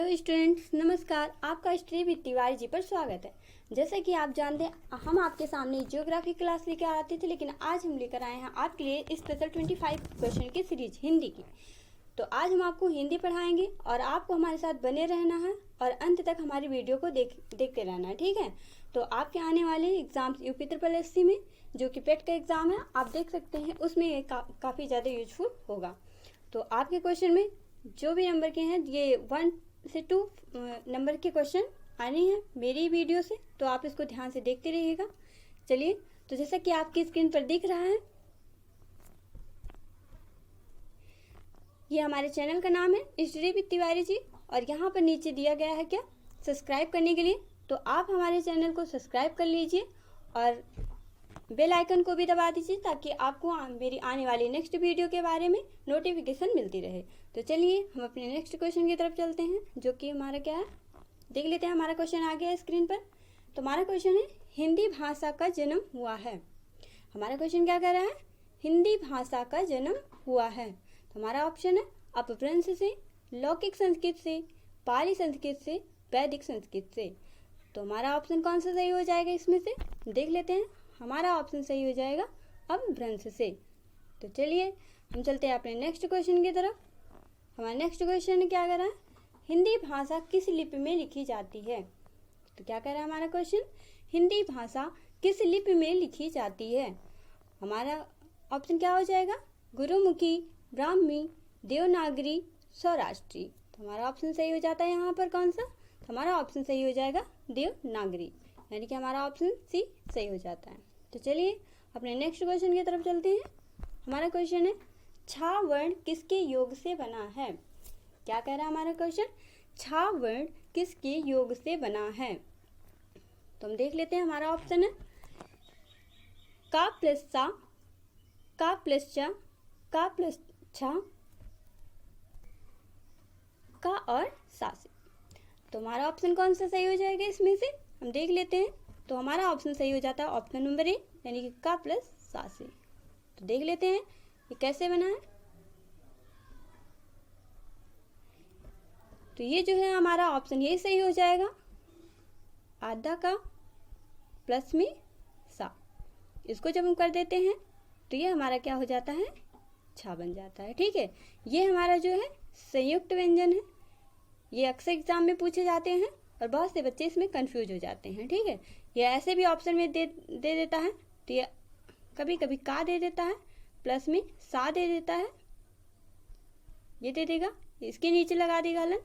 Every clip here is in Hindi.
हेलो स्टूडेंट्स, नमस्कार। आपका श्री विद तिवारी जी पर स्वागत है। जैसा कि आप जानते हैं, हम आपके सामने ज्योग्राफी क्लास लेकर आते थे, लेकिन आज हम लेकर आए हैं आपके लिए स्पेशल 25 क्वेश्चन की सीरीज हिंदी की। तो आज हम आपको हिंदी पढ़ाएंगे और आपको हमारे साथ बने रहना है और अंत तक हमारी वीडियो को देखते रहना है, ठीक है। तो आपके आने वाले एग्जाम्स यूपी ट्रिपल एससी में जो कि पेट का एग्ज़ाम है, आप देख सकते हैं, उसमें ये काफ़ी ज़्यादा यूजफुल होगा। तो आपके क्वेश्चन में जो भी नंबर के हैं, ये 1 से 2 नंबर के क्वेश्चन आने हैं मेरी वीडियो से, तो आप इसको ध्यान से देखते रहिएगा। चलिए, तो जैसा कि आपकी स्क्रीन पर दिख रहा है, ये हमारे चैनल का नाम है श्री विद तिवारी जी, और यहाँ पर नीचे दिया गया है क्या, सब्सक्राइब करने के लिए। तो आप हमारे चैनल को सब्सक्राइब कर लीजिए और बेल आइकन को भी दबा दीजिए, ताकि आपको मेरी आने वाली नेक्स्ट वीडियो के बारे में नोटिफिकेशन मिलती रहे। तो चलिए हम अपने नेक्स्ट क्वेश्चन की तरफ चलते हैं, जो कि हमारा क्या है, देख लेते हैं। हमारा क्वेश्चन आ गया है स्क्रीन पर। तो हमारा क्वेश्चन है, हिंदी भाषा का जन्म हुआ है। हमारा क्वेश्चन क्या कह रहा है, हिंदी भाषा का जन्म हुआ है। तो हमारा ऑप्शन है अपभ्रंश से, लौकिक संस्कृत से, पाली संस्कृत से, वैदिक संस्कृत से। तो हमारा ऑप्शन कौन सा सही हो जाएगा इसमें से, देख लेते हैं। हमारा ऑप्शन सही हो जाएगा अपभ्रंश से। तो चलिए हम चलते हैं अपने नेक्स्ट क्वेश्चन की तरफ। हमारा नेक्स्ट क्वेश्चन क्या कह रहा है, हिंदी भाषा किस लिपि में लिखी जाती है। तो क्या कह रहा है हमारा क्वेश्चन, हिंदी भाषा किस लिपि में लिखी जाती है। हमारा ऑप्शन क्या हो जाएगा, गुरुमुखी, ब्राह्मी, देवनागरी, सौराष्ट्री। तो हमारा ऑप्शन सही हो जाता है यहाँ पर कौन सा, तो हमारा ऑप्शन सही हो जाएगा देवनागरी, यानी कि हमारा ऑप्शन सी सही हो जाता है। तो चलिए अपने नेक्स्ट क्वेश्चन की तरफ चलते हैं। हमारा क्वेश्चन है, छा वर्ण किसके योग से बना है। क्या कह रहा है हमारा क्वेश्चन, छा वर्ण किसके योग से बना है। तो हम देख लेते हैं। हमारा ऑप्शन है का प्लस सा, का प्लस चा, का प्लस छा, का और सा से। तो हमारा ऑप्शन कौन सा सही हो जाएगा इसमें से, हम देख लेते हैं। तो हमारा ऑप्शन सही हो जाता है ऑप्शन नंबर ए, यानी कि का प्लस सा से। तो देख लेते हैं ये कैसे बना है। तो ये जो है हमारा ऑप्शन यही सही हो जाएगा, आधा का प्लस में सा। इसको जब हम कर देते हैं तो ये हमारा क्या हो जाता है, छा बन जाता है, ठीक है। ये हमारा जो है संयुक्त व्यंजन है। ये अक्सर एग्जाम में पूछे जाते हैं और बहुत से बच्चे इसमें कंफ्यूज हो जाते हैं, ठीक है। ये ऐसे भी ऑप्शन में दे देता है, तो ये कभी कभी का दे देता है, प्लस में सा दे देता है, ये दे देगा, इसके नीचे लगा देगा हलन।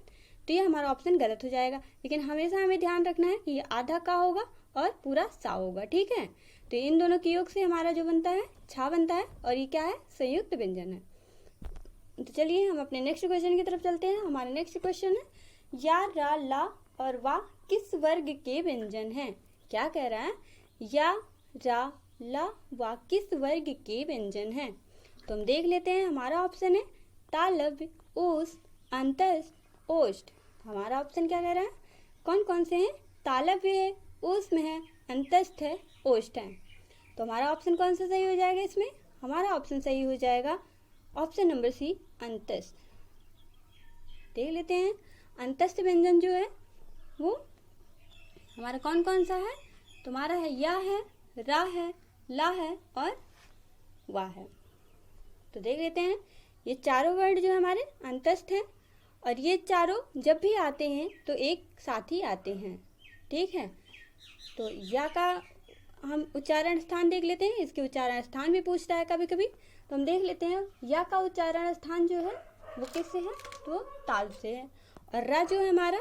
तो ये हमारा ऑप्शन गलत हो जाएगा। लेकिन हमेशा हमें ध्यान रखना है कि ये आधा का होगा और पूरा सा होगा, ठीक है। तो इन दोनों के योग से हमारा जो बनता है छा बनता है, और ये क्या है, संयुक्त व्यंजन है। तो चलिए हम अपने नेक्स्ट क्वेश्चन की तरफ चलते हैं। हमारा नेक्स्ट क्वेश्चन है, या, रा, ला और वा किस वर्ग के व्यंजन हैं। क्या कह रहा है, या, रा, ला, वा किस वर्ग के व्यंजन हैं। तो हम देख लेते हैं। हमारा ऑप्शन है तालव्य, ओष्ठ, अंतस्थ, ओष्ठ। हमारा ऑप्शन क्या कह रहा है, कौन कौन से हैं, तालव्य है, ऊष्म है, अंतस्थ है, ओष्ठ है। तो हमारा ऑप्शन कौन सा सही हो जाएगा इसमें, हमारा ऑप्शन सही हो जाएगा ऑप्शन नंबर सी, अंतस्थ। देख लेते हैं अंतस्थ व्यंजन जो है वो हमारा कौन कौन सा है। तो हमारा है या है, रा है, ला है और वा है। तो देख लेते हैं, ये चारों वर्ड जो है हमारे अंतस्थ हैं, और ये चारों जब भी आते हैं तो एक साथ ही आते हैं, ठीक है। तो या का हम उच्चारण स्थान देख लेते हैं, इसके उच्चारण स्थान भी पूछता है कभी कभी। तो हम देख लेते हैं, या का उच्चारण स्थान जो है वो किससे है, तो ताल से है। और रा जो है हमारा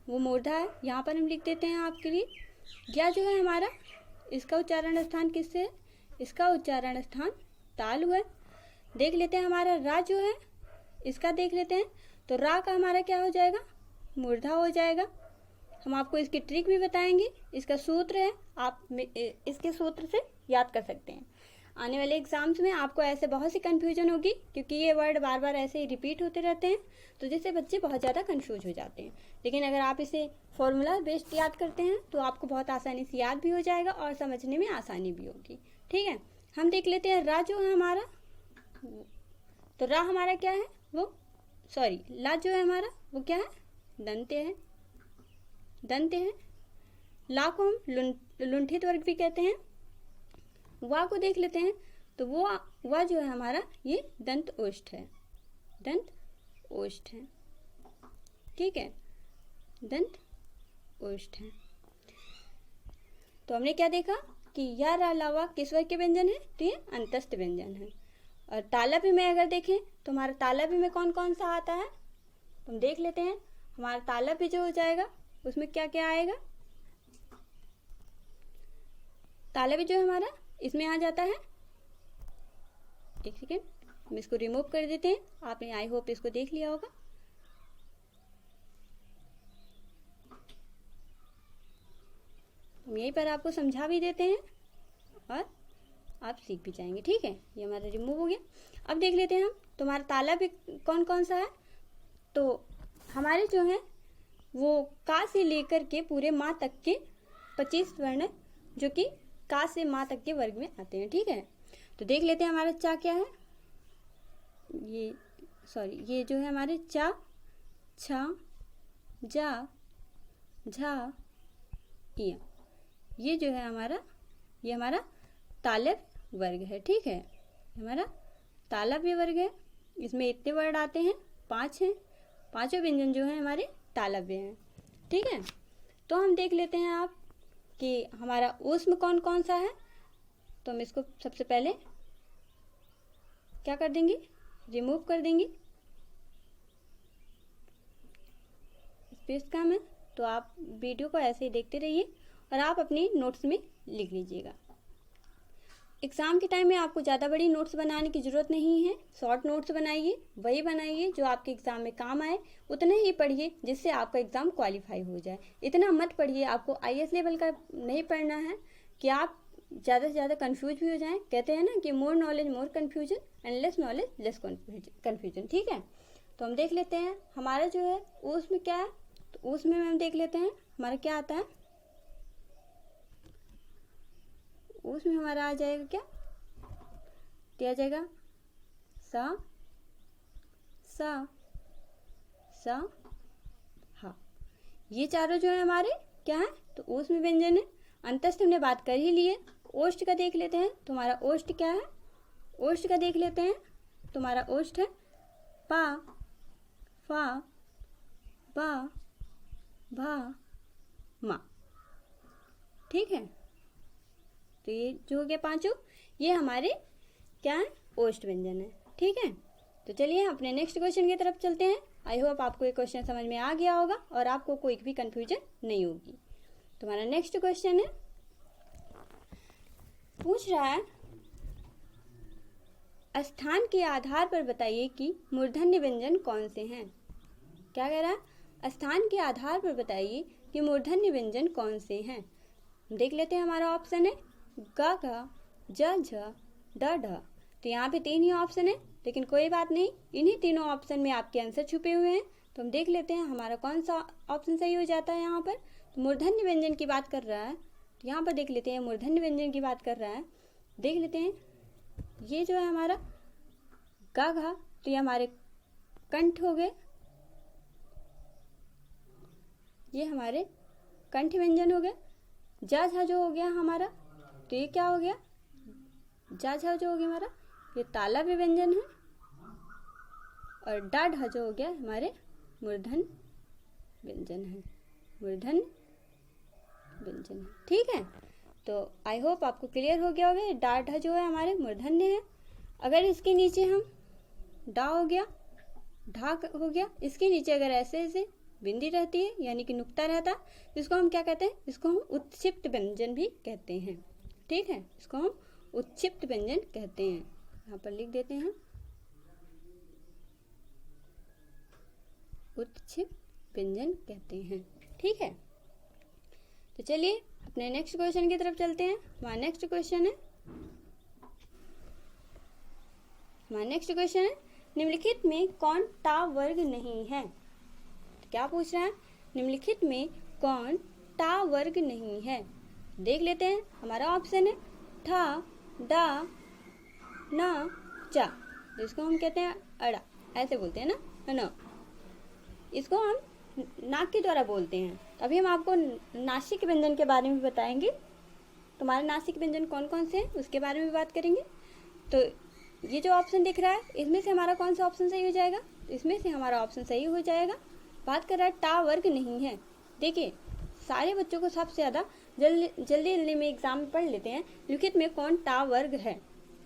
वो मूर्धा है, यहाँ पर हम लिख देते हैं आपके लिए। या जो है हमारा, इसका उच्चारण स्थान किससे है, इसका उच्चारण स्थान ताल हुआ है। देख लेते हैं हमारा रा जो है, इसका देख लेते हैं। तो रा का हमारा क्या हो जाएगा, मूर्धा हो जाएगा। हम आपको इसकी ट्रिक भी बताएंगे, इसका सूत्र है, आप इसके सूत्र से याद कर सकते हैं। आने वाले एग्जाम्स में आपको ऐसे बहुत सी कन्फ्यूजन होगी, क्योंकि ये वर्ड बार बार ऐसे ही रिपीट होते रहते हैं, तो जिससे बच्चे बहुत ज़्यादा कन्फ्यूज हो जाते हैं। लेकिन अगर आप इसे फॉर्मूला बेस्ड याद करते हैं तो आपको बहुत आसानी से याद भी हो जाएगा और समझने में आसानी भी होगी, ठीक है। हम देख लेते हैं रा जो है हमारा, तो रा हमारा क्या है वो, सॉरी ला जो है हमारा वो क्या है, दंत्य है, दंत्य है। ला को हम लुंठित वर्ग भी कहते हैं। वा को देख लेते हैं, तो वो वा जो है हमारा ये दंत ओष्ठ है, दंत ओष्ठ है, ठीक है, दंत ओष्ठ है। तो हमने क्या देखा कि या रा ला वा किस वर्ग के व्यंजन है, तो ये अंतस्थ व्यंजन है। और तालव्य में अगर देखें तो हमारा तालव्य में कौन कौन सा आता है, तो हम देख लेते हैं। हमारा तालव्य जो हो जाएगा उसमें क्या क्या आएगा, तालव्य जो है हमारा इसमें आ जाता है, एक सेकेंड हम इसको रिमूव कर देते हैं। आपने आई होप इसको देख लिया होगा। हम यहीं पर आपको समझा भी देते हैं और आप सीख भी जाएंगे, ठीक है। ये हमारा रिमूव हो गया। अब देख लेते हैं हम तुम्हारा तालव्य कौन कौन सा है। तो हमारे जो है वो का से लेकर के पूरे माँ तक के 25 वर्ण जो कि का से माँ तक के वर्ग में आते हैं, ठीक है। तो देख लेते हैं हमारा चा क्या है, ये जो है हमारे चा, छा, जा, झा, इया, ये जो है हमारा, ये हमारा तालव्य वर्ग है, ठीक है। हमारा तालव्य वर्ग है। इसमें इतने वर्ड आते हैं, 5 हैं, पांचों व्यंजन जो है हमारे तालव्य हैं, ठीक है। तो हम देख लेते हैं आप कि हमारा ऊष्म कौन कौन सा है। तो हम इसको सबसे पहले क्या कर देंगे, रिमूव कर देंगे, स्पेस कम है। तो आप वीडियो को ऐसे ही देखते रहिए और आप अपने नोट्स में लिख लीजिएगा। एग्ज़ाम के टाइम में आपको ज़्यादा बड़ी नोट्स बनाने की ज़रूरत नहीं है, शॉर्ट नोट्स बनाइए, वही बनाइए जो आपके एग्ज़ाम में काम आए, उतने ही पढ़िए जिससे आपका एग्ज़ाम क्वालिफाई हो जाए। इतना मत पढ़िए, आपको IAS लेवल का नहीं पढ़ना है कि आप ज़्यादा से ज़्यादा कंफ्यूज भी हो जाएं। कहते हैं ना कि more knowledge more confusion and less knowledge less confusion, ठीक है। तो हम देख लेते हैं हमारा जो है उसमें क्या है। तो उसमें हम देख लेते हैं हमारा क्या आता है। उसमें हमारा आ जाएगा क्या, दिया जाएगा सा, सा, सा, हा। ये चारों जो है हमारे क्या है, तो उसमें व्यंजन है। अंतस्थ हमने बात कर ही ली है। ओष्ठ का देख लेते हैं, तुम्हारा ओष्ठ क्या है, ओष्ठ का देख लेते हैं। तुम्हारा ओष्ठ है पा, फा, बा, भा, मा, ठीक है। तो ये जो हो गया पांचों, ये हमारे क्या है, ओष्ठ व्यंजन है, ठीक है। तो चलिए अपने नेक्स्ट क्वेश्चन की तरफ चलते हैं। आई होप आपको ये क्वेश्चन समझ में आ गया होगा और आपको कोई भी कंफ्यूजन नहीं होगी। तुम्हारा नेक्स्ट क्वेश्चन है, पूछ रहा है स्थान के आधार पर बताइए कि मूर्धन्य व्यंजन कौन से हैं। क्या कह रहा है, स्थान के आधार पर बताइए कि मूर्धन्य व्यंजन कौन से हैं। देख लेते हैं हमारा ऑप्शन है गा घा, जा झा, डा ढा। तो यहाँ पे 3 ही ऑप्शन है, लेकिन कोई बात नहीं, इन्हीं तीनों ऑप्शन में आपके आंसर छुपे हुए हैं। तो हम देख लेते हैं हमारा कौन सा ऑप्शन सही हो जाता है। यहाँ पर तो मूर्धन्य व्यंजन की बात कर रहा है, तो यहाँ पर देख लेते हैं मूर्धन्य व्यंजन की बात कर रहा है। देख लेते हैं ये जो है हमारा गा घा, तो ये हमारे कंठ हो गए, ये हमारे कंठ व्यंजन हो गए। जा झा जो हो गया हमारा, तो ये क्या हो गया, जा झा जो हो गया हमारा ये तालव्य व्यंजन है। और डा ढा जो हो गया हमारे मूर्धन्य व्यंजन है, मूर्धन्य व्यंजन है, ठीक है। तो आई होप आपको क्लियर हो गया होगा। डा ढा जो है हमारे मूर्धन्य है। अगर इसके नीचे हम डा हो गया, ढा हो गया, इसके नीचे अगर ऐसे ऐसे बिंदी रहती है यानी कि नुक्ता रहता, इसको हम क्या कहते हैं, इसको हम उत्क्षिप्त व्यंजन भी कहते हैं, ठीक है। इसको हम उत्क्षिप्त व्यंजन कहते हैं। यहाँ पर लिख देते हैं उत्क्षिप्त व्यंजन कहते हैं, ठीक है। तो चलिए अपने नेक्स्ट क्वेश्चन की तरफ चलते हैं। हमारा नेक्स्ट क्वेश्चन है निम्नलिखित में कौन टा वर्ग नहीं है। तो क्या पूछ रहा है, निम्नलिखित में कौन टा वर्ग नहीं है। देख लेते हैं हमारा ऑप्शन है ठा, डा, ना, चा। जिसको हम कहते हैं अड़ा, ऐसे बोलते हैं ना, इसको हम नाक के द्वारा बोलते हैं। अभी हम आपको नासिक व्यंजन के बारे में बताएंगे। तुम्हारे नासिक व्यंजन कौन कौन से हैं उसके बारे में बात करेंगे। तो ये जो ऑप्शन दिख रहा है इसमें से हमारा कौन सा ऑप्शन सही हो जाएगा? इसमें से हमारा ऑप्शन सही हो जाएगा, बात कर रहा है टा वर्ग नहीं है। देखिए सारे बच्चों को सबसे ज़्यादा जल्दी जल्दी में एग्जाम में पढ़ लेते हैं लिखित में कौन टा वर्ग है,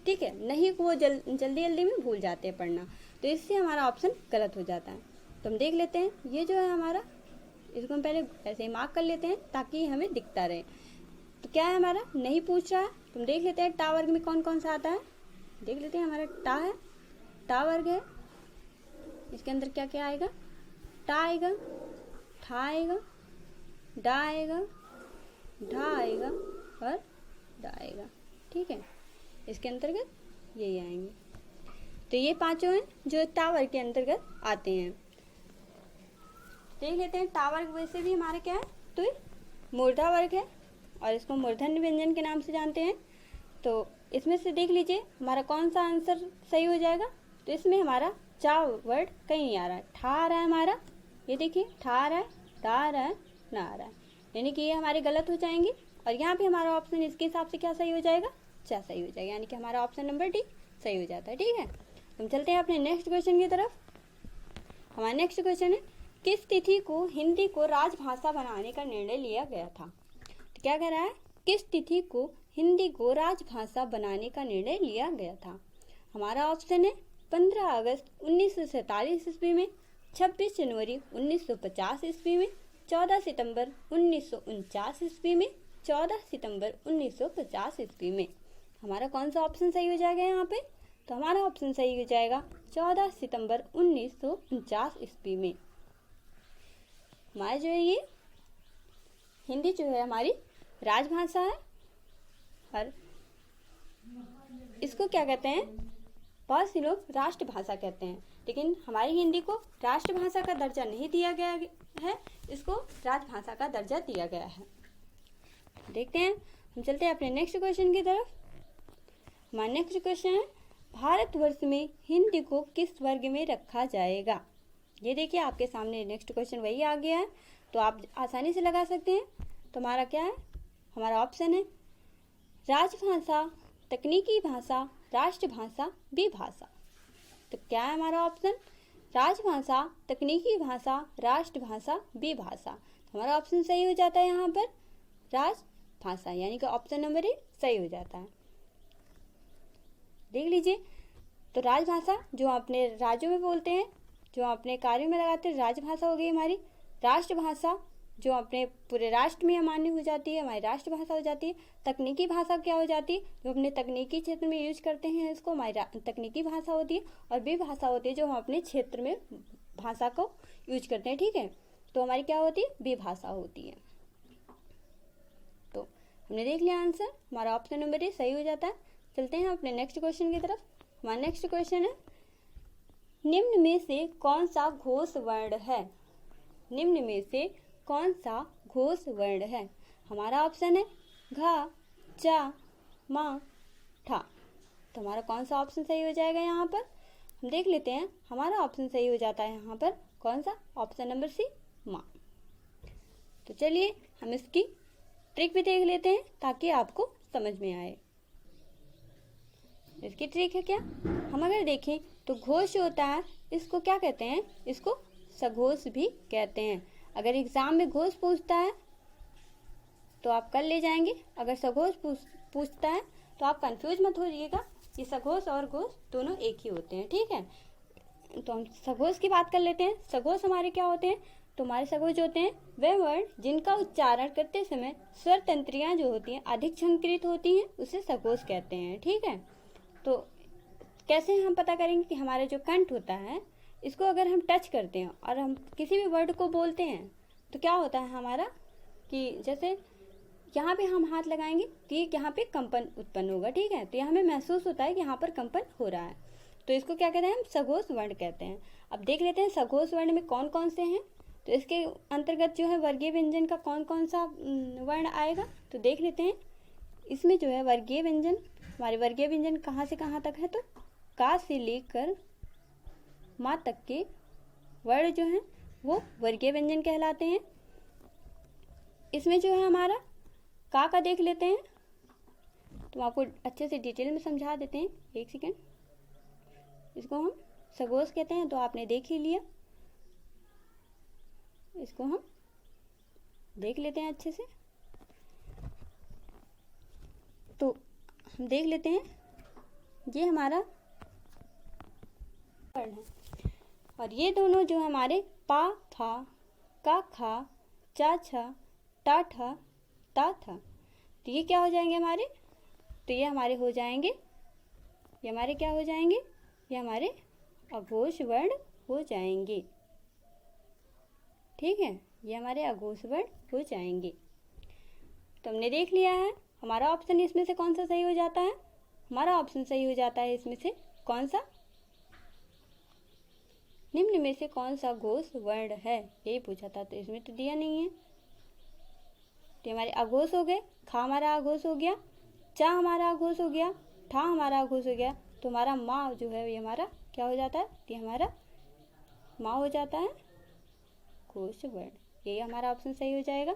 ठीक है, नहीं वो जल्दी जल्दी में भूल जाते हैं पढ़ना, तो इससे हमारा ऑप्शन गलत हो जाता है। तो हम देख लेते हैं ये जो है हमारा, इसको हम पहले ऐसे ही मार्क कर लेते हैं ताकि हमें दिखता रहे। तो क्या है हमारा, नहीं पूछ रहा है। तुम देख लेते हैं टा वर्ग में कौन कौन सा आता है, देख लेते हैं। हमारा टा है, टा वर्ग है, इसके अंदर क्या क्या आएगा, टा आएगा, ठा आएगा, डा आएगा, ढा आएगा और डा आएगा, ठीक है, इसके अंतर्गत यही आएंगे। तो ये पांचों हैं जो टा वर्ग के अंतर्गत आते हैं। देख लेते हैं टा वर्ग वैसे भी हमारा क्या है, तो ये मूर्धा वर्ग है और इसको मूर्धन्य व्यंजन के नाम से जानते हैं। तो इसमें से देख लीजिए हमारा कौन सा आंसर सही हो जाएगा। तो इसमें हमारा चा वर्ड कहीं नहीं आ रहा है, ठा आ रहा है हमारा, ये देखिए ठा आ रहा है, डा आ रहा है, ना आ रहा है, यानी कि ये हमारे गलत हो जाएंगे। और यहाँ पे हमारा ऑप्शन इसके हिसाब से क्या सही हो जाएगा, चा सही हो जाएगा, यानी कि हमारा ऑप्शन नंबर डी सही हो जाता है, ठीक है। हम चलते हैं अपने नेक्स्ट क्वेश्चन की तरफ। हमारा नेक्स्ट क्वेश्चन है किस तिथि को हिंदी को राजभाषा बनाने का निर्णय लिया गया था। तो क्या कह रहा है, किस तिथि को हिंदी को राजभाषा बनाने का निर्णय लिया गया था। हमारा ऑप्शन है 15 अगस्त 1947 ईस्वी में, 26 जनवरी 1950 ईस्वी में, 14 सितंबर 1949 ईस्वी में, 14 सितंबर 1950 ईस्वी में। हमारा कौन सा ऑप्शन सही हो जाएगा यहाँ पे, तो हमारा ऑप्शन सही हो जाएगा 14 सितंबर 1949 ईस्वी में। हमारा जो है ये हिंदी जो है हमारी राजभाषा है और इसको क्या कहते हैं, बहुत से लोग राष्ट्रभाषा कहते हैं, लेकिन हमारी हिंदी को राष्ट्रभाषा का दर्जा नहीं दिया गया है, इसको राजभाषा का दर्जा दिया गया है। देखते हैं, हम चलते हैं अपने नेक्स्ट क्वेश्चन की तरफ। हमारा नेक्स्ट क्वेश्चन है भारतवर्ष में हिंदी को किस वर्ग में रखा जाएगा। ये देखिए आपके सामने नेक्स्ट क्वेश्चन वही आ गया है, तो आप आसानी से लगा सकते हैं। तो हमारा क्या है, हमारा ऑप्शन है राजभाषा, तकनीकी भाषा, राष्ट्रभाषा, विभाषा। तो क्या है हमारा ऑप्शन, राजभाषा, तकनीकी भाषा, राष्ट्रभाषा, विभाषा। तो हमारा ऑप्शन सही हो जाता है यहाँ पर राजभाषा, यानी कि ऑप्शन नंबर ए सही हो जाता है। देख लीजिए, तो राजभाषा जो अपने राज्यों में बोलते हैं, जो अपने कार्यों में लगाते हैं, राजभाषा हो गई हमारी। राष्ट्रभाषा जो अपने पूरे राष्ट्र में मान्य हो जाती है, हमारी राष्ट्रभाषा हो जाती है। तकनीकी भाषा क्या हो जाती है, जो अपने तकनीकी क्षेत्र में यूज करते हैं, इसको हमारी तकनीकी भाषा होती है। और विभाषा होती है जो हम अपने क्षेत्र में भाषा को यूज करते हैं, ठीक है, तो हमारी क्या होती है, विभाषा होती है। तो हमने देख लिया आंसर, हमारा ऑप्शन नंबर ए सही हो जाता है। चलते हैं अपने नेक्स्ट क्वेश्चन की तरफ। हमारा नेक्स्ट क्वेश्चन है निम्न में से कौन सा घोष वर्ण है। निम्न में से कौन सा घोष वर्ण है। हमारा ऑप्शन है घा, चा, मा, ठा। तो हमारा कौन सा ऑप्शन सही हो जाएगा यहाँ पर, हम देख लेते हैं। हमारा ऑप्शन सही हो जाता है यहाँ पर कौन सा, ऑप्शन नंबर सी, माँ। तो चलिए हम इसकी ट्रिक भी देख लेते हैं ताकि आपको समझ में आए। इसकी ट्रिक है क्या, हम अगर देखें तो घोष जो होता है इसको क्या कहते हैं, इसको सघोष भी कहते हैं। अगर एग्जाम में घोष पूछता है तो आप कर ले जाएंगे, अगर सघोष पूछता है तो आप कंफ्यूज मत हो जाइएगा, ये सघोष और घोष दोनों एक ही होते हैं, ठीक है। तो हम सघोष की बात कर लेते हैं। सघोष हमारे क्या होते हैं, तो हमारे सघोष जो होते हैं वे वर्ण जिनका उच्चारण करते समय स्वर तंत्रियाँ जो होती हैं अधिक झंकृत होती हैं, उसे सघोष कहते हैं, ठीक है। तो कैसे हम पता करेंगे कि हमारा जो कंठ होता है इसको अगर हम टच करते हैं और हम किसी भी वर्ड को बोलते हैं तो क्या होता है हमारा, कि जैसे यहाँ पे हम हाथ लगाएंगे तो ये यहाँ पे कंपन उत्पन्न होगा, ठीक है। तो ये हमें महसूस होता है कि यहाँ पर कंपन हो रहा है, तो इसको क्या कहते हैं, हम सघोष वर्ण कहते हैं। अब देख लेते हैं सघोष वर्ण में कौन कौन से हैं। तो इसके अंतर्गत जो है वर्गीय व्यंजन का कौन कौन सा वर्ण आएगा, तो देख लेते हैं। इसमें जो है वर्गीय व्यंजन, हमारे वर्गीय व्यंजन कहाँ से कहाँ तक है, तो का से लेकर माँ तक के वर्ण जो हैं वो वर्गीय व्यंजन कहलाते हैं। इसमें जो है हमारा का देख लेते हैं, तो आपको अच्छे से डिटेल में समझा देते हैं। एक सेकेंड, इसको हम सगोश कहते हैं, तो आपने देख ही लिया, इसको हम देख लेते हैं अच्छे से। तो हम देख लेते हैं, ये हमारा वर्ण है और ये दोनों जो हमारे पा था, का खा, चा छा, टा ठा, ता था, तो ये क्या हो जाएंगे हमारे, तो ये हमारे हो जाएंगे, ये हमारे क्या हो जाएंगे, ये हमारे अघोष वर्ण हो जाएंगे। ठीक है, ये हमारे अघोष वर्ण हो जाएंगे। तो हमने देख लिया है हमारा ऑप्शन इसमें से कौन सा सही हो जाता है। हमारा ऑप्शन सही हो जाता है इसमें से कौन सा, निम्न में से कौन सा घोष वर्ण है, यही पूछा था, तो इसमें तो दिया नहीं है। तो हमारे अघोष हो गए, खा हमारा अघोष हो गया, चा हमारा अघोष हो गया, ठा हमारा अघोष हो गया, तो हमारा माँ जो है ये हमारा क्या हो जाता है, ये हमारा माँ हो जाता है घोष वर्ण। यही हमारा ऑप्शन सही हो जाएगा।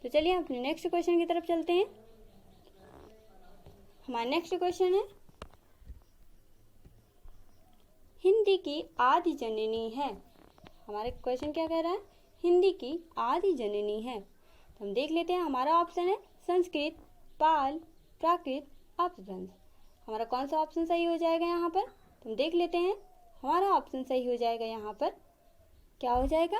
तो चलिए अपने नेक्स्ट क्वेश्चन की तरफ चलते हैं। हमारा नेक्स्ट क्वेश्चन है, हिंदी की आदि जननी है। हमारा क्वेश्चन क्या कह रहा है, हिंदी की आदि जननी है। तो हम देख लेते हैं, हमारा ऑप्शन है संस्कृत, पाल, प्राकृत, अपभ्रंश। हमारा कौन सा ऑप्शन सही हो जाएगा यहाँ पर, तो हम देख लेते हैं, हमारा ऑप्शन सही हो जाएगा यहाँ पर, क्या हो जाएगा,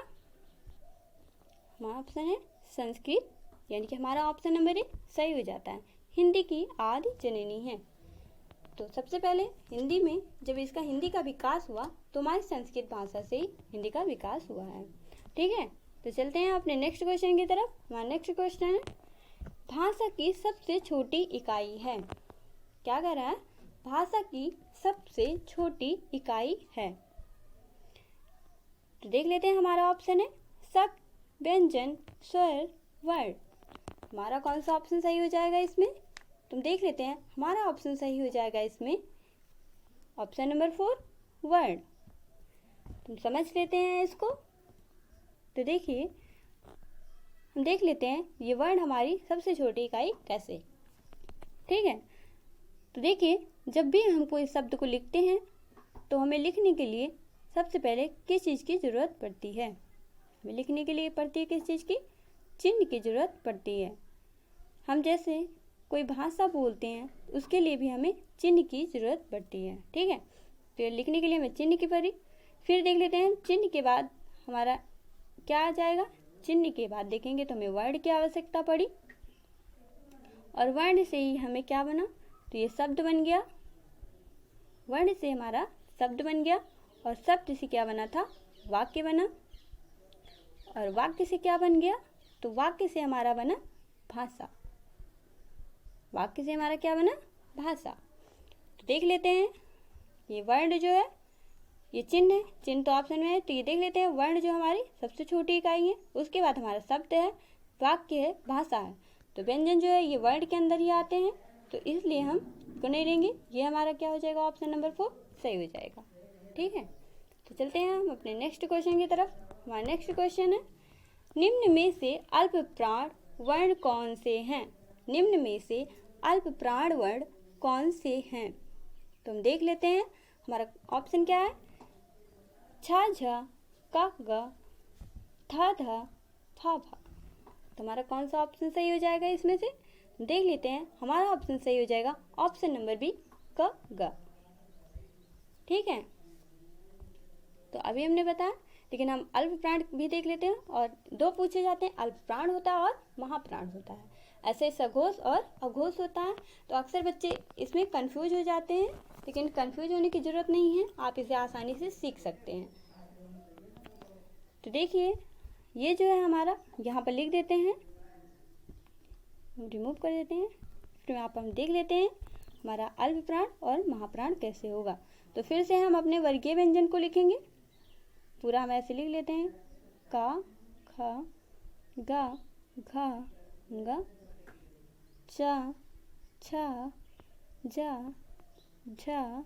हमारा ऑप्शन है संस्कृत, यानी कि हमारा ऑप्शन नंबर 1 सही हो जाता है, हिंदी की आदि जननी है। तो सबसे पहले हिंदी में जब इसका हिंदी का विकास हुआ तो हमारी संस्कृत भाषा से ही हिंदी का विकास हुआ है। ठीक है, तो चलते हैं अपने नेक्स्ट क्वेश्चन की तरफ। हमारा नेक्स्ट क्वेश्चन है, भाषा की सबसे छोटी इकाई है। क्या कह रहा है, भाषा की सबसे छोटी इकाई है। तो देख लेते हैं, हमारा ऑप्शन है शब्द, व्यंजन, स्वर, वर्ण। हमारा कौन सा ऑप्शन सही हो जाएगा इसमें, तुम देख लेते हैं, हमारा ऑप्शन सही हो जाएगा इसमें ऑप्शन नंबर 4 वर्ण। तुम समझ लेते हैं इसको। तो देखिए, हम देख लेते हैं ये वर्ण हमारी सबसे छोटी इकाई कैसे। ठीक है, तो देखिए, जब भी हम कोई शब्द को लिखते हैं तो हमें लिखने के लिए सबसे पहले किस चीज़ की ज़रूरत पड़ती है, हमें लिखने के लिए पड़ती है किस चीज़ की, चिन्ह की ज़रूरत पड़ती है। हम जैसे कोई भाषा बोलते हैं उसके लिए भी हमें चिन्ह की ज़रूरत पड़ती है। ठीक है, तो लिखने के लिए हमें चिन्ह की पड़ी। फिर देख लेते हैं, चिन्ह के बाद हमारा क्या आ जाएगा, चिन्ह के बाद देखेंगे तो हमें वर्ण की आवश्यकता पड़ी, और वर्ण से ही हमें क्या बना, तो ये शब्द बन गया, वर्ण से हमारा शब्द बन गया, और शब्द से क्या बना था, वाक्य बना, और वाक्य से क्या बन गया, तो वाक्य से हमारा बना भाषा, वाक्य से हमारा क्या बना, भाषा। तो देख लेते हैं, ये वर्ण जो है ये चिन्ह है, चिन्ह तो ऑप्शन में है, तो ये देख लेते हैं, वर्ण जो हमारी सबसे छोटी इकाई है, उसके बाद हमारा शब्द है, वाक्य है, भाषा है। तो व्यंजन जो है ये वर्ण के अंदर ही आते हैं, तो इसलिए हम इसको नहीं लेंगे, ये हमारा क्या हो जाएगा, ऑप्शन नंबर 4 सही हो जाएगा। ठीक है, तो चलते हैं हम अपने नेक्स्ट क्वेश्चन की तरफ। हमारा नेक्स्ट क्वेश्चन है, निम्न में से अल्प प्राण वर्ण कौन से हैं। निम्न में से अल्प प्राण वर्ण कौन से हैं, तो हम देख लेते हैं, हमारा ऑप्शन क्या है, छा झा, का गा, था धा, फा भा। तो हमारा कौन सा ऑप्शन सही हो जाएगा इसमें से, देख लेते हैं, हमारा ऑप्शन सही हो जाएगा ऑप्शन नंबर बी, क गा। ठीक है, तो अभी हमने बताया, लेकिन हम अल्प प्राण भी देख लेते हैं, और 2 पूछे जाते हैं, अल्प प्राण होता है और महाप्राण होता है। ऐसे सघोष और अघोष होता है। तो अक्सर बच्चे इसमें कंफ्यूज हो जाते हैं, लेकिन कंफ्यूज होने की ज़रूरत नहीं है, आप इसे आसानी से सीख सकते हैं। तो देखिए, ये जो है हमारा यहाँ पर लिख देते हैं, रिमूव कर देते हैं, फिर आप हम देख लेते हैं हमारा अल्प प्राण और महाप्राण कैसे होगा। तो फिर से हम अपने वर्गीय व्यंजन को लिखेंगे, पूरा हम ऐसे लिख लेते हैं, का, खा, गा, घा, गा, चा, छा, जा, झा,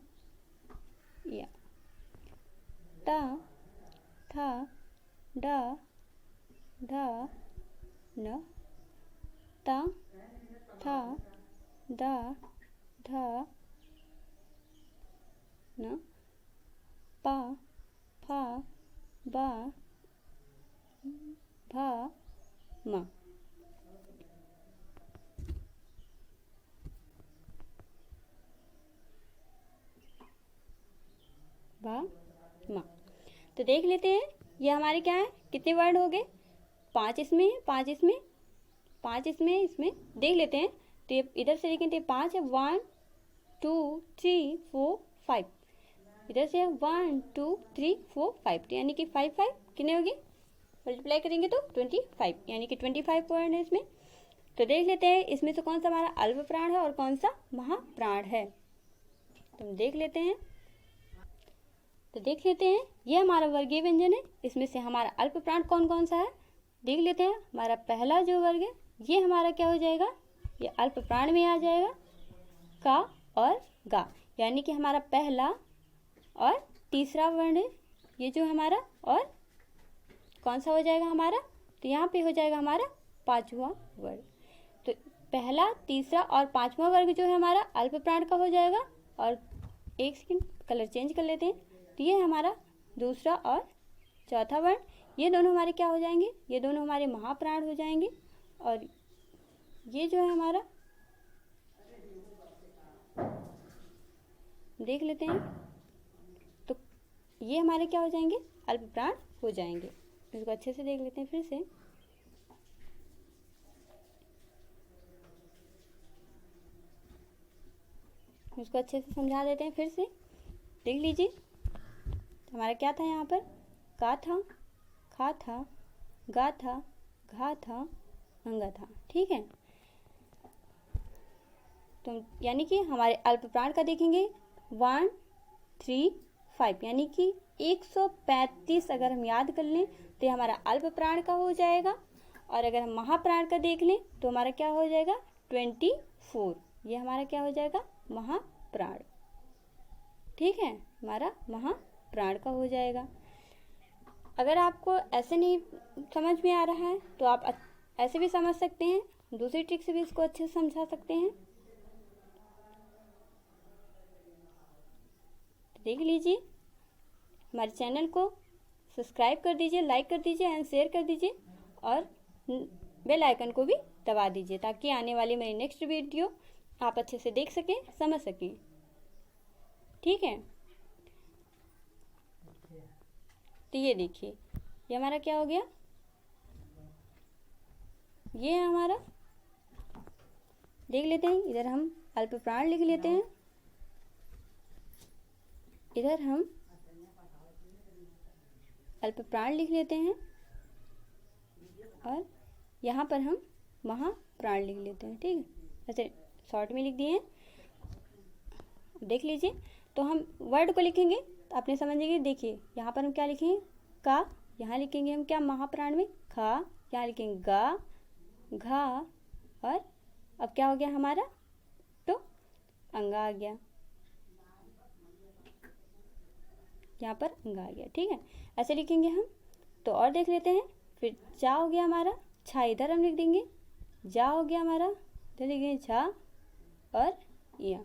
या, टा, था, डा ढा न ता था दा धा न पा फा बा भा मा। भा मा। तो देख लेते हैं ये हमारे क्या है, कितने वर्ड हो गए, 5 इसमें, 5 इसमें, 5 इसमें, इसमें देख लेते हैं। तो ये इधर से लेकिन 5 है, 1 2 3 4 5, इधर से 1 2 3 4 5, यानी कि 5 5 कितने होगी, मल्टीप्लाई करेंगे तो 25, यानी कि 25 वर्ड है इसमें। तो देख लेते हैं इसमें से कौन सा हमारा अल्प प्राण है और कौन सा महाप्राण है। तो हम देख लेते हैं। तो देख लेते हैं ये हमारा वर्गीय व्यंजन है, इसमें से हमारा अल्प प्राण कौन कौन सा है देख लेते हैं। हमारा पहला जो वर्ग है ये हमारा क्या हो जाएगा, ये अल्प प्राण में आ जाएगा, का और गा, यानी कि हमारा पहला और तीसरा वर्ण है ये जो हमारा, और कौन सा हो जाएगा हमारा, तो यहाँ पे हो जाएगा हमारा 5वां वर्ग। तो पहला, तीसरा और 5वां वर्ग जो है हमारा अल्प प्राण का हो जाएगा। और एक सेकंड कलर चेंज कर लेते हैं। तो ये हमारा दूसरा और चौथा वर्ण, ये दोनों हमारे क्या हो जाएंगे, ये दोनों हमारे महाप्राण हो जाएंगे। और ये जो है हमारा देख लेते हैं, तो ये हमारे क्या हो जाएंगे, अल्प प्राण हो जाएंगे। इसको अच्छे से देख लेते हैं फिर से। इसको अच्छे से समझा देते हैं फिर से, देख लीजिए। हमारा क्या था यहाँ पर, का था, खा था, गा था, घा था, अंगा था, ठीक है। तो यानी कि हमारे अल्प प्राण का देखेंगे 1 3 5, यानी कि 135 अगर हम याद कर लें तो ये हमारा अल्प प्राण का हो जाएगा। और अगर हम महाप्राण का देख लें तो हमारा क्या हो जाएगा 24, ये हमारा क्या हो जाएगा महाप्राण, ठीक है, हमारा महाप्राण का हो जाएगा। अगर आपको ऐसे नहीं समझ में आ रहा है तो आप ऐसे भी समझ सकते हैं, दूसरी ट्रिक से भी इसको अच्छे से समझा सकते हैं। देख लीजिए, हमारे चैनल को सब्सक्राइब कर दीजिए, लाइक कर दीजिए एंड शेयर कर दीजिए, और बेल आइकन को भी दबा दीजिए ताकि आने वाली मेरी नेक्स्ट वीडियो आप अच्छे से देख सकें, समझ सकें, ठीक है। तो ये देखिए, ये हमारा क्या हो गया, ये है हमारा, देख लेते हैं। इधर हम अल्प प्राण लिख लेते हैं, इधर हम अल्प प्राण लिख लेते हैं, और यहाँ पर हम महाप्राण लिख लेते हैं, ठीक है, ऐसे शॉर्ट में लिख दिए हैं। देख लीजिए, तो हम वर्ड को लिखेंगे तो आपने समझेंगे। देखिए यहाँ पर हम क्या लिखेंगे, का, यहाँ लिखेंगे हम क्या महाप्राण में, खा, यहाँ लिखेंगे गा, घा, और अब क्या हो गया हमारा, तो अंगा आ गया, यहाँ पर अंगा आ गया, ठीक है, ऐसे लिखेंगे हम। तो और देख लेते हैं, फिर चा हो गया हमारा, छा इधर हम लिख देंगे, जा हो गया हमारा, इधर लिखेंगे छा, और या।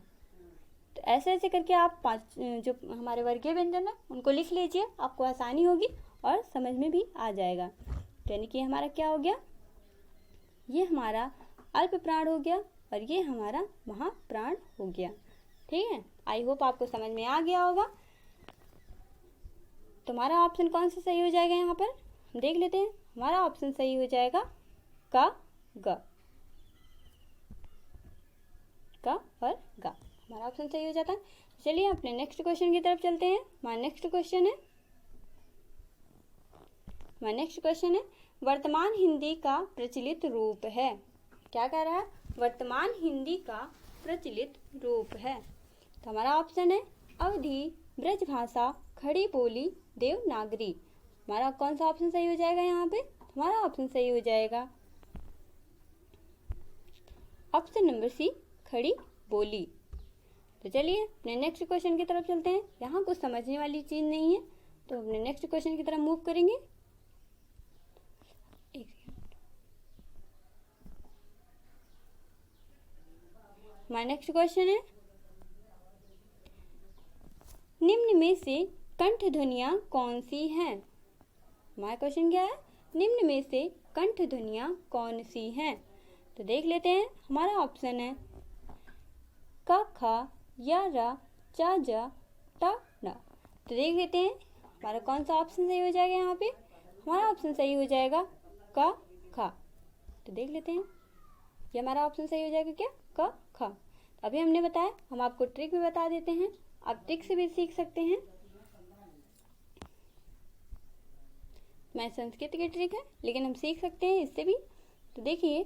तो ऐसे ऐसे करके आप 5 जो हमारे वर्गीय व्यंजन है उनको लिख लीजिए, आपको आसानी होगी और समझ में भी आ जाएगा। तो यानी कि हमारा क्या हो गया, ये हमारा अल्प प्राण हो गया और ये हमारा महाप्राण हो गया, ठीक है। आई होप आपको समझ में आ गया होगा। तुम्हारा ऑप्शन कौन सा सही हो जाएगा, यहाँ पर देख लेते हैं। हमारा ऑप्शन सही हो जाएगा का, ग, का और गा, हमारा ऑप्शन सही हो जाता है। चलिए अपने नेक्स्ट क्वेश्चन की तरफ चलते हैं। हमारा नेक्स्ट क्वेश्चन है वर्तमान हिंदी का प्रचलित रूप है। क्या कह रहा है, वर्तमान हिंदी का प्रचलित रूप है। तो हमारा ऑप्शन है अवधी, ब्रजभाषा, खड़ी बोली, देवनागरी। हमारा कौन सा ऑप्शन सही हो जाएगा यहाँ पे, हमारा ऑप्शन सही हो जाएगा ऑप्शन नंबर सी, खड़ी बोली। तो चलिए अपने नेक्स्ट क्वेश्चन की तरफ चलते हैं। यहाँ कुछ समझने वाली चीज़ नहीं है, तो अपने नेक्स्ट क्वेश्चन की तरफ मूव करेंगे। हमारा नेक्स्ट क्वेश्चन है, निम्न में से कंठ ध्वनियाँ कौन सी हैं? हमारा क्वेश्चन क्या है, निम्न में से कंठ ध्वनियाँ कौन सी हैं? तो देख लेते हैं। हमारा ऑप्शन है क ख या रा चा जा टा ना। तो देख लेते हैं हमारा कौन सा ऑप्शन सही हो जाएगा। यहाँ पे हमारा ऑप्शन सही हो जाएगा क ख। तो देख लेते हैं ये हमारा ऑप्शन सही हो जाएगा क्या, क ख। अभी हमने बताया, हम आपको ट्रिक भी बता देते हैं, आप ट्रिक से भी सीख सकते हैं। मैं संस्कृत की ट्रिक है, लेकिन हम सीख सकते हैं इससे भी। तो देखिए,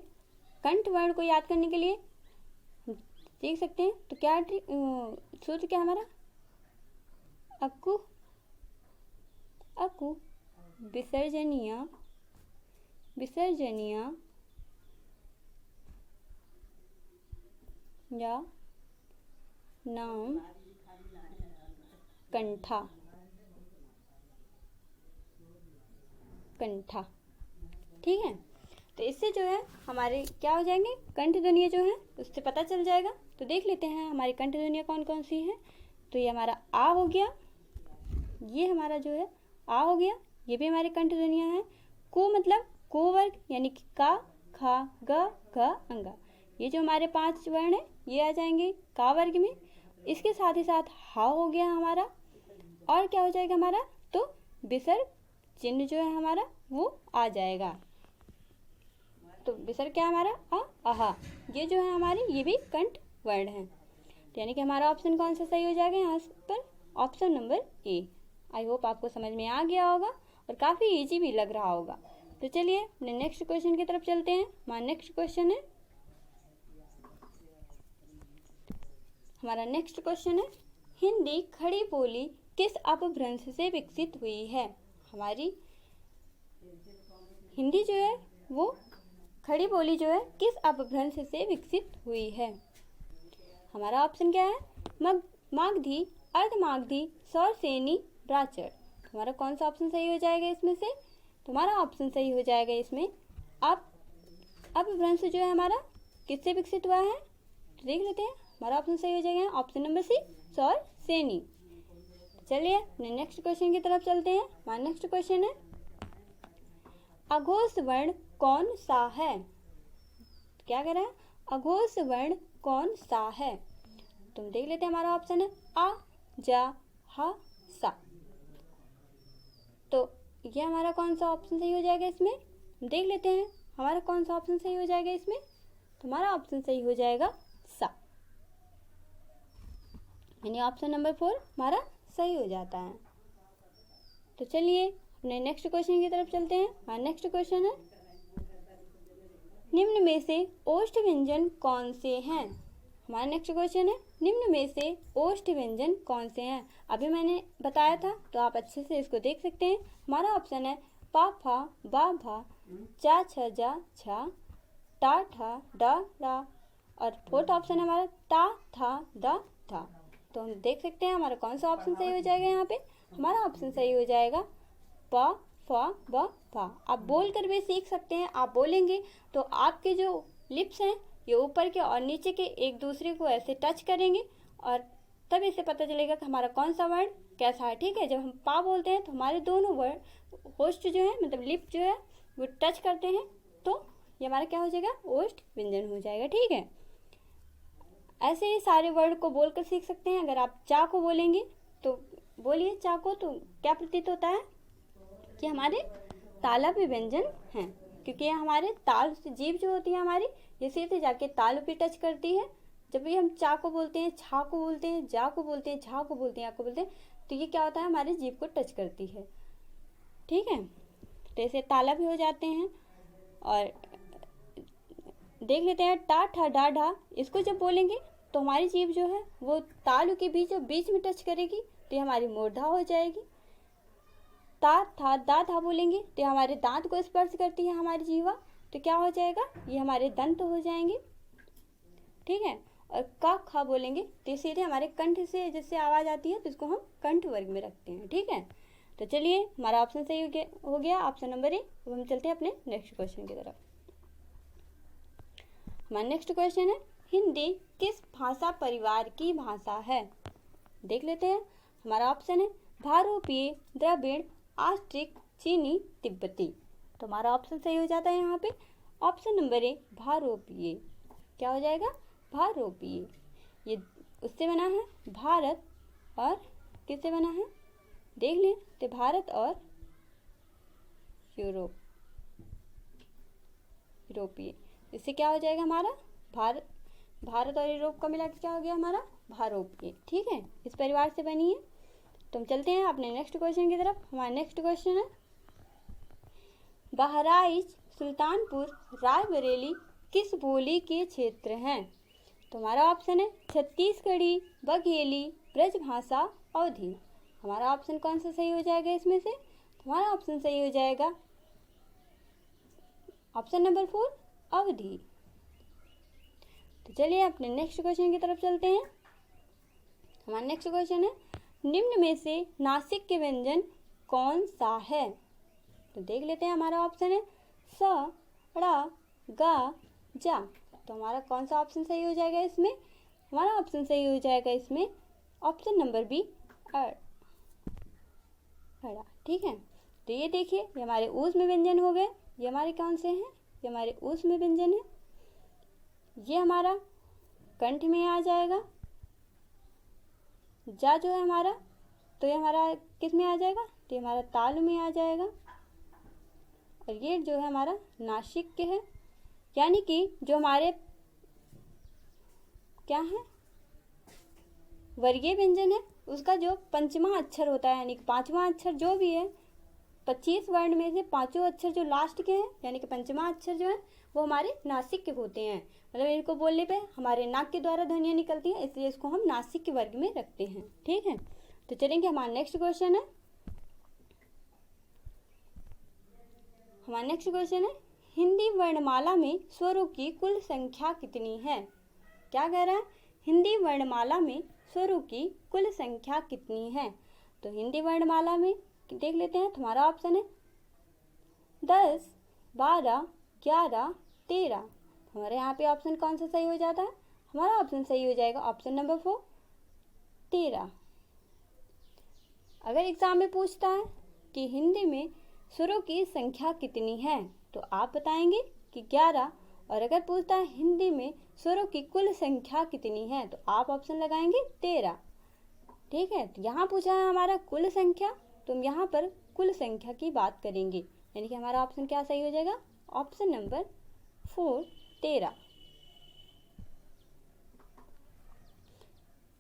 कंठ वर्ण को याद करने के लिए सीख सकते हैं। तो क्या सूत्र क्या हमारा, अकु अकु विसर्जनीय विसर्जनीय या नाम कंठा कंठा। ठीक है, तो इससे जो है हमारे क्या हो जाएंगे, कंठ ध्वनियाँ जो है उससे पता चल जाएगा। तो देख लेते हैं हमारी कंठ ध्वनियाँ कौन कौन सी हैं। तो ये हमारा आ हो गया, ये हमारा जो है आ हो गया, ये भी हमारी कंठ ध्वनियाँ हैं। को मतलब को वर्ग, यानी कि का खा ग घ अंगा, ये जो हमारे 5 वर्ण हैं ये आ जाएंगे का वर्ग में। इसके साथ ही साथ हा हो गया हमारा, और क्या हो जाएगा हमारा, तो विसर्ग चिन्ह जो है हमारा वो आ जाएगा। तो विसर्ग क्या हमारा आ आहा, ये जो है हमारे ये भी कंठ वर्ण है। तो यानी कि हमारा ऑप्शन कौन सा सही हो जाएगा यहाँ पर, option number A. I hope आपको समझ में आ गया होगा और काफ़ी इजी भी लग रहा होगा। तो चलिए अपने नेक्स्ट क्वेश्चन की तरफ चलते हैं। हमारा नेक्स्ट क्वेश्चन है, हिंदी खड़ी बोली किस अपभ्रंश से विकसित हुई है? हमारी हिंदी जो है वो खड़ी बोली जो है किस अपभ्रंश से विकसित हुई है? हमारा ऑप्शन क्या है, मागधी, अर्धमागधी, सौरसेनी, ब्राह्मण। हमारा कौन सा ऑप्शन सही हो जाएगा इसमें से? तो हमारा ऑप्शन सही हो जाएगा इसमें अपभ्रंश जो है हमारा किससे विकसित हुआ है? तो देख लेते हैं, हमारा ऑप्शन सही हो जाएगा ऑप्शन नंबर सी, सौरसेनी। चलिए अपने नेक्स्ट क्वेश्चन की तरफ चलते हैं। हमारा नेक्स्ट क्वेश्चन है, अघोष वर्ण कौन सा है? क्या कह रहा है, अघोष वर्ण कौन सा है? तुम देख लेते हैं, हमारा ऑप्शन है आ जा हा सा। तो ये हमारा कौन सा ऑप्शन सही हो जाएगा इसमें? देख लेते हैं हमारा कौन सा ऑप्शन सही हो जाएगा इसमें। तो हमारा ऑप्शन सही हो जाएगा सा, यानी ऑप्शन नंबर 4 हमारा सही हो जाता है। तो चलिए अपने नेक्स्ट क्वेश्चन की तरफ चलते हैं। हमारा नेक्स्ट क्वेश्चन है, निम्न में से ओष्ठ व्यंजन कौन से हैं? हमारा नेक्स्ट क्वेश्चन है, निम्न में से ओष्ठ व्यंजन कौन से हैं? अभी मैंने बताया था, तो आप अच्छे से इसको देख सकते हैं। हमारा ऑप्शन है पा फा बा भा चा छ जा छा टा ठा डा डा, और फोर्थ ऑप्शन है हमारा ता था दा था। तो हम देख सकते हैं हमारा कौन सा ऑप्शन सही हो जाएगा यहाँ पे। हमारा ऑप्शन सही हो जाएगा प फ ब फा। आप बोल कर भी सीख सकते हैं, आप बोलेंगे तो आपके जो लिप्स हैं ये ऊपर के और नीचे के एक दूसरे को ऐसे टच करेंगे, और तब इसे पता चलेगा कि हमारा कौन सा वर्ड कैसा है। ठीक है, जब हम पा बोलते हैं तो हमारे दोनों वर्ड ओष्ठ जो है, मतलब लिप जो है वो टच करते हैं, तो ये हमारा क्या हो जाएगा, ओष्ठ व्यंजन हो जाएगा। ठीक है, ऐसे ही सारे वर्ड को बोलकर सीख सकते हैं। अगर आप चा को बोलेंगे तो बोलिए चा को, तो क्या प्रतीत होता है कि हमारे तालव्य व्यंजन हैं, क्योंकि हमारे ताल से जीभ जो होती है हमारी, ये सीधे जाके तालु पे टच करती है। जब भी हम चा को बोलते हैं, छा को बोलते हैं, जा को बोलते हैं, झा को बोलते हैं, या को बोलते हैं, तो ये क्या होता है, हमारे जीभ को टच करती है। ठीक है, तो ऐसे ताला भी हो जाते हैं। और देख लेते हैं टा ठा डा ढा, इसको जब बोलेंगे तो हमारी जीभ जो है वो तालु के बीच में टच करेगी, तो ये हमारी मूर्धा हो जाएगी। ता था दा था बोलेंगे तो हमारे दांत को स्पर्श करती है हमारी जीवा, तो क्या हो जाएगा, ये हमारे दंत हो जाएंगे। ठीक है, और का खा बोलेंगे तो सीधे हमारे कंठ से जिससे आवाज़ आती है तो इसको हम कंठ वर्ग में रखते हैं। ठीक है, तो चलिए हमारा ऑप्शन सही हो गया ऑप्शन नंबर ए। अब हम चलते हैं अपने नेक्स्ट क्वेश्चन की तरफ। हमारा नेक्स्ट क्वेश्चन है, हिंदी किस भाषा परिवार की भाषा है? देख लेते हैं। हमारा ऑप्शन है भारोपीय, द्रविड़, आस्ट्रिक, चीनी, तिब्बती। तो हमारा ऑप्शन सही हो जाता है यहाँ पे ऑप्शन नंबर ए भारोपीय। क्या हो जाएगा? भारोपीय। ये उससे बना है भारत और किससे बना है? देख लें तो भारत और यूरोपीय। इससे क्या हो जाएगा हमारा? भारत और यूरोप का मिला के क्या हो गया हमारा? भारोपीय। ठीक है, इस परिवार से बनी है। तो हम चलते हैं अपने नेक्स्ट क्वेश्चन की तरफ। हमारा नेक्स्ट क्वेश्चन है बहराइच, सुल्तानपुर, रायबरेली किस बोली के क्षेत्र हैं? तो हमारा ऑप्शन है छत्तीसगढ़ी, बघेली, ब्रजभाषा, अवधी। हमारा ऑप्शन कौन सा सही हो जाएगा इसमें से? हमारा ऑप्शन सही हो जाएगा ऑप्शन नंबर 4 अवधी। तो चलिए अपने नेक्स्ट क्वेश्चन की तरफ चलते हैं। हमारा नेक्स्ट क्वेश्चन है निम्न में से नासिक के व्यंजन कौन सा है? तो देख लेते हैं। हमारा ऑप्शन है स, ड़, ग, जा। तो हमारा कौन सा ऑप्शन सही हो जाएगा इसमें? हमारा ऑप्शन सही हो जाएगा इसमें ऑप्शन नंबर बी अड़ा। ठीक है, तो ये देखिए ये हमारे ऊष्म व्यंजन हो गए। ये हमारे कौन से हैं? ये हमारे ऊष्म व्यंजन है। ये हमारा कंठ में आ जाएगा। जा जो है हमारा, तो ये हमारा किस में आ जाएगा? तो ये हमारा तालु में आ जाएगा। और ये जो है हमारा नासिक के है, यानी कि जो हमारे क्या है वर्गीय व्यंजन है उसका जो पंचमा अक्षर होता है, यानी कि पांचवा अक्षर जो भी है, 25 वर्ण में से पांचों अक्षर जो लास्ट के हैं यानी कि पंचमा अक्षर जो है वो हमारे नासिक के होते हैं। मतलब इनको बोलने पे हमारे नाक के द्वारा ध्वनियाँ निकलती हैं, इसलिए इसको हम नासिक के वर्ग में रखते हैं। ठीक है, तो चलेंगे हमारा नेक्स्ट क्वेश्चन है। हमारा नेक्स्ट क्वेश्चन है हिंदी वर्णमाला में स्वरों की कुल संख्या कितनी है? क्या कह रहा है? हिंदी वर्णमाला में स्वरों की कुल संख्या कितनी है? तो हिंदी वर्णमाला में देख लेते हैं। तुम्हारा ऑप्शन है 10, 12, 11, 13। हमारे यहाँ पे ऑप्शन कौन सा सही हो जाता है? हमारा ऑप्शन सही हो जाएगा ऑप्शन नंबर 4 13। अगर एग्जाम में पूछता है कि हिंदी में स्वरों की संख्या कितनी है तो आप बताएंगे कि 11, और अगर पूछता है हिंदी में स्वरों की कुल संख्या कितनी है तो आप ऑप्शन लगाएंगे 13। ठीक है, तो यहाँ पूछा है हमारा कुल संख्या, तो हम यहाँ पर कुल संख्या की बात करेंगे, यानी कि हमारा ऑप्शन क्या सही हो जाएगा? Option number 4 13।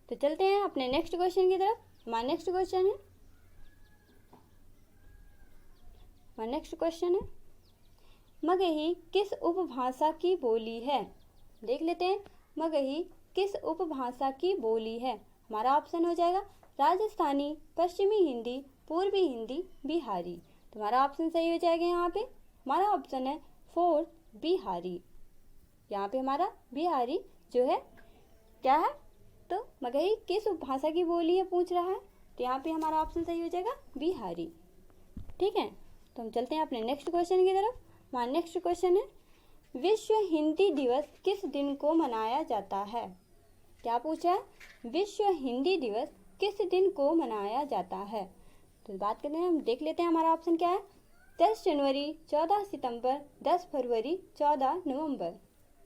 तो चलते हैं अपने नेक्स्ट क्वेश्चन की तरफ। हमारा नेक्स्ट क्वेश्चन है मगही किस उपभाषा की बोली है? देख लेते हैं। मगही किस उपभाषा की बोली है? हमारा ऑप्शन हो जाएगा राजस्थानी, पश्चिमी हिंदी, पूर्वी हिंदी, बिहारी। तुम्हारा ऑप्शन सही हो जाएगा यहाँ पे। हमारा ऑप्शन है 4 बिहारी। यहाँ पे हमारा बिहारी जो है क्या है? तो मगही किस उपभाषा की बोली है पूछ रहा है, तो यहाँ पे हमारा ऑप्शन सही हो जाएगा बिहारी। ठीक है, तो हम चलते हैं अपने नेक्स्ट क्वेश्चन की तरफ। हमारा नेक्स्ट क्वेश्चन है विश्व हिंदी दिवस किस दिन को मनाया जाता है? क्या पूछा है? विश्व हिंदी दिवस किस दिन को मनाया जाता है? तो बात करते हैं, हम देख लेते हैं हमारा ऑप्शन क्या है। 10 जनवरी, 14 सितंबर, 10 फरवरी, 14 नवंबर।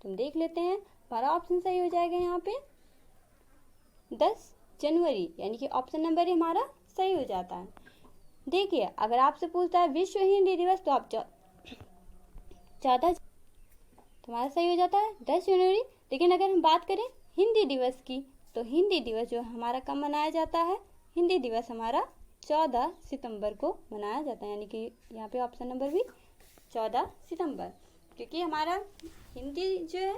तुम देख लेते हैं। हमारा ऑप्शन सही हो जाएगा यहाँ पे 10 जनवरी, यानी कि ऑप्शन नंबर ही हमारा सही हो जाता है। देखिए अगर आपसे पूछता है विश्व हिंदी दिवस तो आप 14 तुम्हारा सही हो जाता है 10 जनवरी। लेकिन अगर हम बात करें हिंदी दिवस की तो हिंदी दिवस जो हमारा कब मनाया जाता है? हिंदी दिवस हमारा 14 सितंबर को मनाया जाता है, यानी कि यहाँ पे ऑप्शन नंबर भी 14 सितंबर। क्योंकि हमारा हिंदी जो है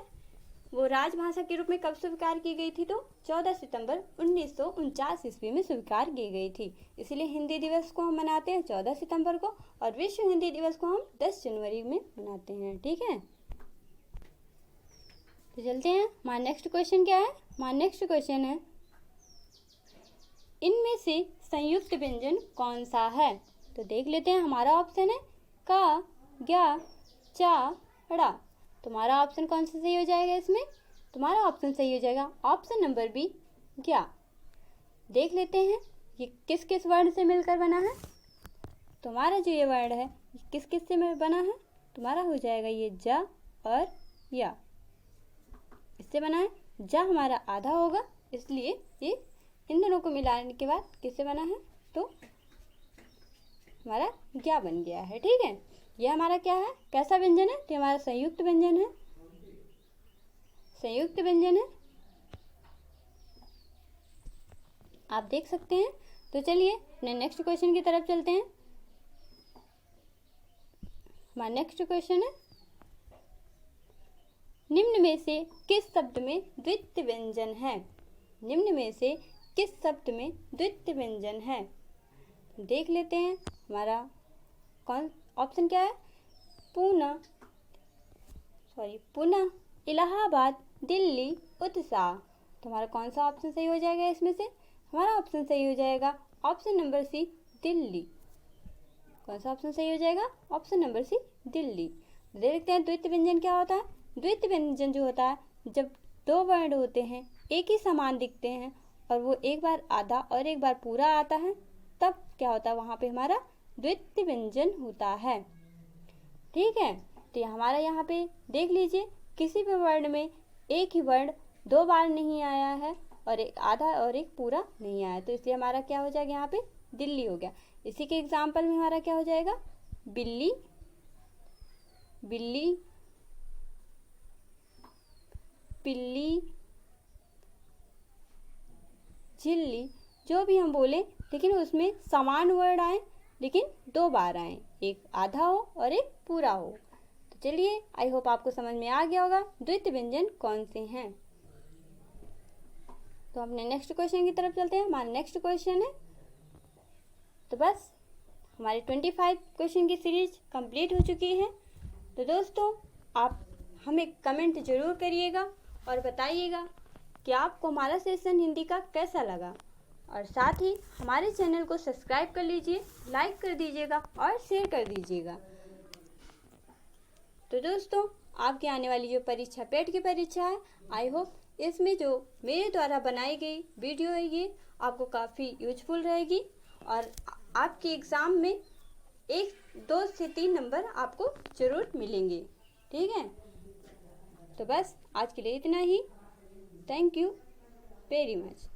वो राजभाषा के रूप में कब स्वीकार की गई थी? तो 14 सितंबर 1949 ईस्वी में स्वीकार की गई थी। इसलिए हिंदी दिवस को हम मनाते हैं 14 सितंबर को और विश्व हिंदी दिवस को हम 10 जनवरी में मनाते हैं। ठीक है, तो चलते हैं। हमारा नेक्स्ट क्वेश्चन क्या है? हमारा नेक्स्ट क्वेश्चन है इनमें से संयुक्त व्यंजन कौन सा है? तो देख लेते हैं। हमारा ऑप्शन है का, ज्ञा, चा, ड़ा। तुम्हारा ऑप्शन कौन सा सही हो जाएगा इसमें? तुम्हारा ऑप्शन सही हो जाएगा ऑप्शन नंबर बी ज्ञा। देख लेते हैं ये किस किस वर्ण से मिलकर बना है। तुम्हारा जो ये वर्ण है किस किस से बना है, तुम्हारा हो जाएगा ये ज और या। इससे बना है, ज हमारा आधा होगा, इसलिए ये इन दोनों को मिलाने के बाद किससे बना है, तो हमारा ज्ञा बन गया है। ठीक है, ये हमारा क्या है, कैसा व्यंजन है, तो हमारा संयुक्त व्यंजन है, संयुक्त व्यंजन है, आप देख सकते हैं। तो चलिए अपने नेक्स्ट क्वेश्चन की तरफ चलते हैं। हमारा नेक्स्ट क्वेश्चन है, निम्न में से किस शब्द में द्वित्व व्यंजन है, निम्न में से किस शब्द में द्वित्व व्यंजन है। देख लेते हैं हमारा कौन ऑप्शन क्या है, पुणे, इलाहाबाद, दिल्ली, उत्साह। तो हमारा कौन सा ऑप्शन सही हो जाएगा इसमें से, हमारा ऑप्शन सही हो जाएगा ऑप्शन नंबर सी दिल्ली। कौन सा ऑप्शन सही हो जाएगा, ऑप्शन नंबर सी दिल्ली। देखते हैं द्वित्व व्यंजन क्या होता है। द्वित्व व्यंजन जो होता है, जब दो वर्ण होते हैं एक ही समान दिखते हैं और वो एक बार आधा और एक बार पूरा आता है, तब क्या होता है, वहाँ पे हमारा द्वित्व व्यंजन होता है। ठीक है, तो हमारा यहाँ पे देख लीजिए किसी भी वर्ण में एक ही वर्ण दो बार नहीं आया है और एक आधा और एक पूरा नहीं आया, तो इसलिए हमारा क्या हो जाएगा, यहाँ पे दिल्ली हो गया। इसी के एग्जाम्पल में हमारा क्या हो जाएगा, बिल्ली, बिल्ली, पिल्ली, झिल्ली, जो भी हम बोले लेकिन उसमें समान वर्ड आए लेकिन दो बार आए, एक आधा हो और एक पूरा हो। तो चलिए, आई होप आपको समझ में आ गया होगा द्वित्व व्यंजन कौन से हैं। तो अपने नेक्स्ट क्वेश्चन की तरफ चलते हैं। हमारा नेक्स्ट क्वेश्चन है, तो बस हमारी 25 क्वेश्चन की सीरीज कंप्लीट हो चुकी है। तो दोस्तों, आप हमें कमेंट जरूर करिएगा और बताइएगा कि आपको हमारा सेशन हिंदी का कैसा लगा, और साथ ही हमारे चैनल को सब्सक्राइब कर लीजिए, लाइक कर दीजिएगा और शेयर कर दीजिएगा। तो दोस्तों, आपकी आने वाली जो परीक्षा पेट की परीक्षा है, आई होप इसमें जो मेरे द्वारा बनाई गई वीडियो है ये आपको काफ़ी यूजफुल रहेगी और आपके एग्ज़ाम में 1, 2 से 3 नंबर आपको ज़रूर मिलेंगे। ठीक है, तो बस आज के लिए इतना ही। Thank you very much.